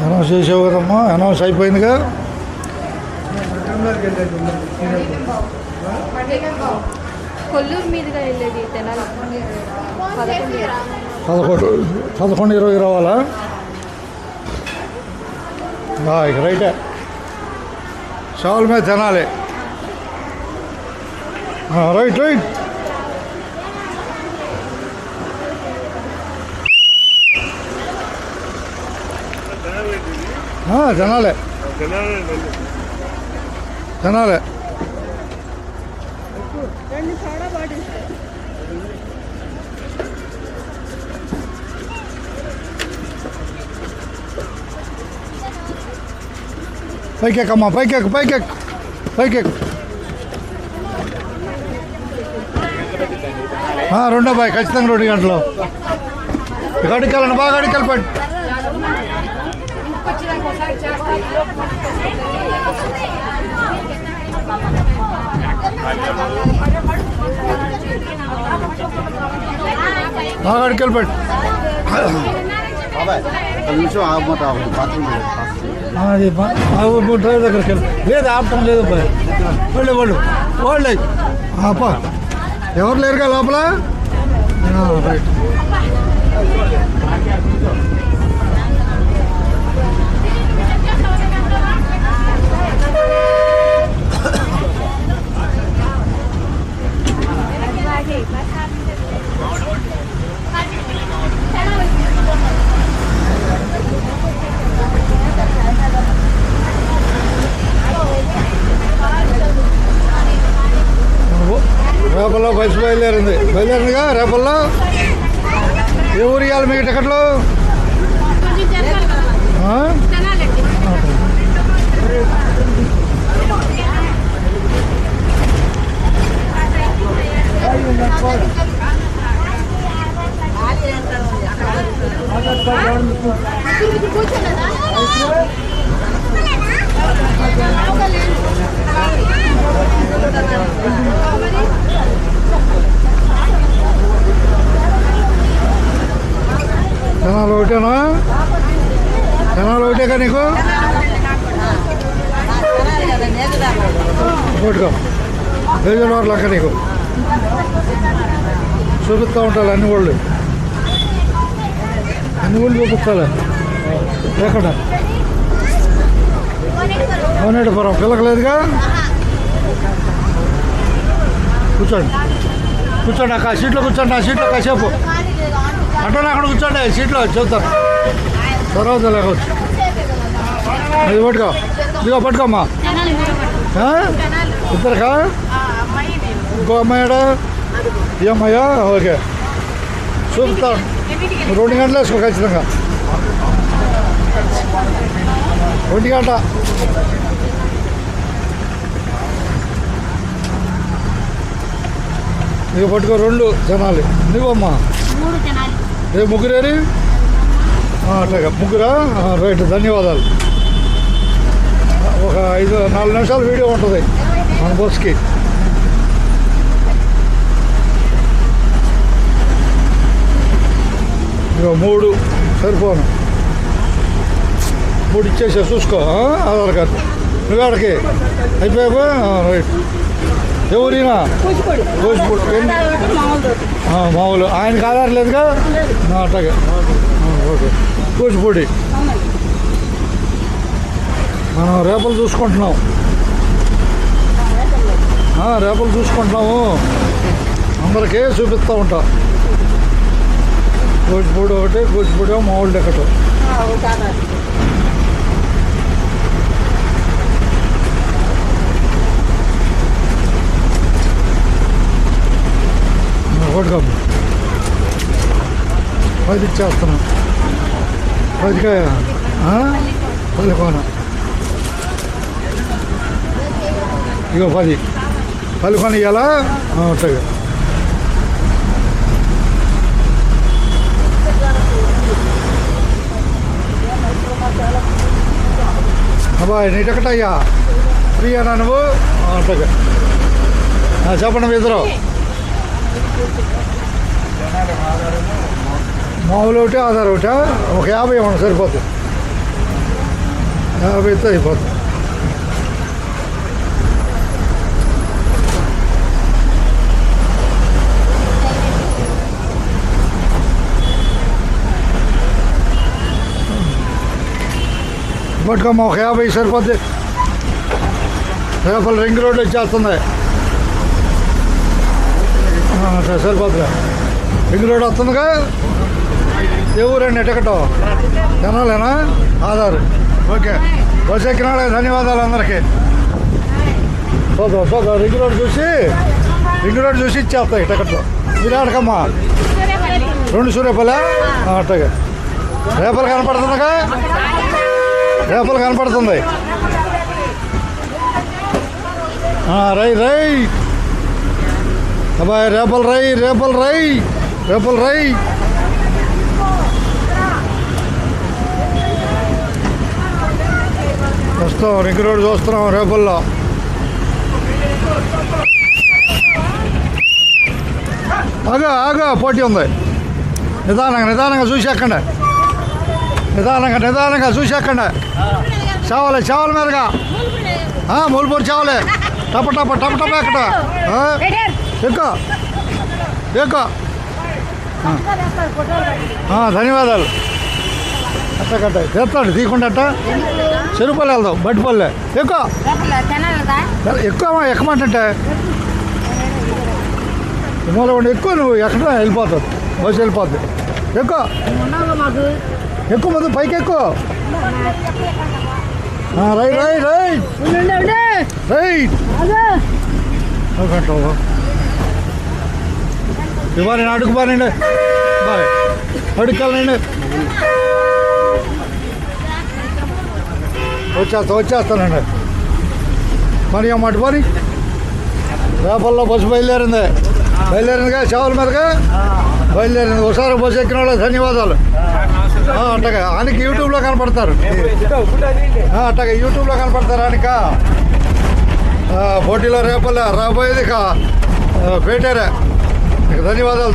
Announce చేసావు కదమ్మా, announce అయిపోయిందిగా. కొల్లూరు మీదుగా వెళ్ళేది తెనాలి 11-20 రావాలా? ఇక రైటే, షావుల మీద తెనాలి. Right right. తెనాలి తెనాలి. పైకెక్కమ్మా, పైకెక్కు పైకెక్కు పైకెక్కు. రెండో బాయ్ ఖచ్చితంగా 2 గంటలు. అడికెళ్ళండి, బాగా అడికెళ్ళిపోండి. బాగా అడికెళ్ళిపోండి. డ్రైవర్ దగ్గరికి వెళ్ళి లేదు, ఆపటం లేదు. వాళ్ళు అప్ప ఎవరు లేరుగా లోపల. రైట్. రేపల్లో బస్సు బయలుదేరిందిగా. రేపల్లో ఏ ఊరు ఇవ్వాలి మీకు టికెట్లు? జనాలు ఒకటేనా? జనాలు ఒకటేగా నీకు? ఒకటిగా బేజవాడ లెక్క నీకు చూపిస్తూ ఉంటారు. అన్ని ఊళ్ళు చూపిస్తాలే. ఎక్కడ? కోనేటిపురం పిల్లకలేదుగా. కూర్చోండి కూర్చోండి, అక్క సీట్లో కూర్చోండి. ఆ సీట్లో కాసేపు అట్టనే అక్కడ కూర్చోండి, సీట్లో చెప్తారు. తర్వాత లేకపోతే అది పట్టుకో, ఇదిగో పట్టుకోమ్మా. ఇద్దరుకా? ఇంకో అమ్మాయిడా? ఈ అమ్మాయా? ఓకే, చూపుతాను. 2 గంటలు వేసుకో ఖచ్చితంగా. 1 గంట. ఇక పట్టుకో 2 జనాలు. నువ్వమ్మా ముగ్గురేరి? అట్లాగా ముగ్గురా? రైట్, ధన్యవాదాలు. ఒక 4 నిమిషాలు వీడియో ఉంటుంది మన బస్కి. ఇక 3 సరిపోను. 3 ఇచ్చేసా, చూసుకో. ఆధార్ కార్డు నువ్వేడకి అయిపోయా. రైట్. ఎవరినా? మామూలు ఆయనకి ఆధార్ లేదుగా. అట్లాగే ఓకే. కూచిపూడి మనం రేపలు చూసుకుంటున్నాం. రేపలు చూసుకుంటున్నాము, అందరికీ చూపిస్తూ ఉంటాం. కూచిపూడి ఒకటి, కూచిపూడి మామూలు టికెట్. ఒకటికమ్మ 10 ఇచ్చేస్తున్నాం. 10కాయ పల్లికోన. ఇగో 10 పల్లికోన ఇవ్వాలా? ఉంటాయి. అబ్బాయి నీ టికెట్ అయ్యా ఫ్రీయానా నువ్వు? ఉంటాయి. చెప్పండి మీ ఇద్దరు. మామూలు ఒకటి, ఆధార్ ఒకటి. ఒక 50 ఇవ్వండి సరిపోతుంది. 50తో అయిపోతుంది. పట్టుకోమ్మ ఒక 50 సరిపోద్ది. రేపల రింగ్ రోడ్ వచ్చేస్తుంది. సరిపోతుందిగా. రింగ్ రోడ్ వస్తుందిగా. ఏ ఊరండి టికెట్? తెనాలేనా? ఆధార్. ఓకే. బస్ ఎక్కినాడే ధన్యవాదాలు అందరికీ. చూద్దాం రింగ్ రోడ్ చూసి ఇచ్చేస్తాయి టికెట్లు. మీరు ఆడకమ్మా 2 సూర్యపల్లి అట్టగా. రేపలు కనపడుతుందిగా. రేపలు కనపడుతుంది. రై అబ్బాయి రేపలు రై వస్తాం. రింగ్ రోడ్ చూస్తున్నాం రేపల్లో. ఆగా పోటీ ఉంది. నిదానంగా చూసి ఎక్కండి. నిదానంగా చూసి ఎక్కండి. చావల మీదగా మూలపూరి చావలే. టప ఎక్కడ ఎక్కువ. ధన్యవాదాలు. అట్ట చేస్తాడు తీయకుండా అట్ట. చెరుపల్లి వెళ్దాం. బట్టిపల్లె ఎక్కువ ఎక్కమంటే మూలవండి. ఎక్కువ నువ్వు ఎక్కడ వెళ్ళిపోతావు. బస్సు వెళ్ళిపోద్ది. ఎక్కువ ముందు పైకి ఎక్కువ. రైట్ ఇవ్వాలి. అడుగు బానండి. బాయ్ అడుక్కెళ్ళండి. వచ్చేస్తానండి. మరి అమ్మటి పని రేపల్లో బస్సు బయలుదేరిందిగా. చేవల మీదగా బయలుదేరింది. ఒకసారి బస్సు ఎక్కిన వాళ్ళు ధన్యవాదాలు. అట్టగా ఆయనకి యూట్యూబ్లో కనపడతారు. అట్టగా యూట్యూబ్లో కనపడతారు ఆయనక. పోటీలో రేపల్లో రాబోయేది పేటారా. ధన్యవాదాలు.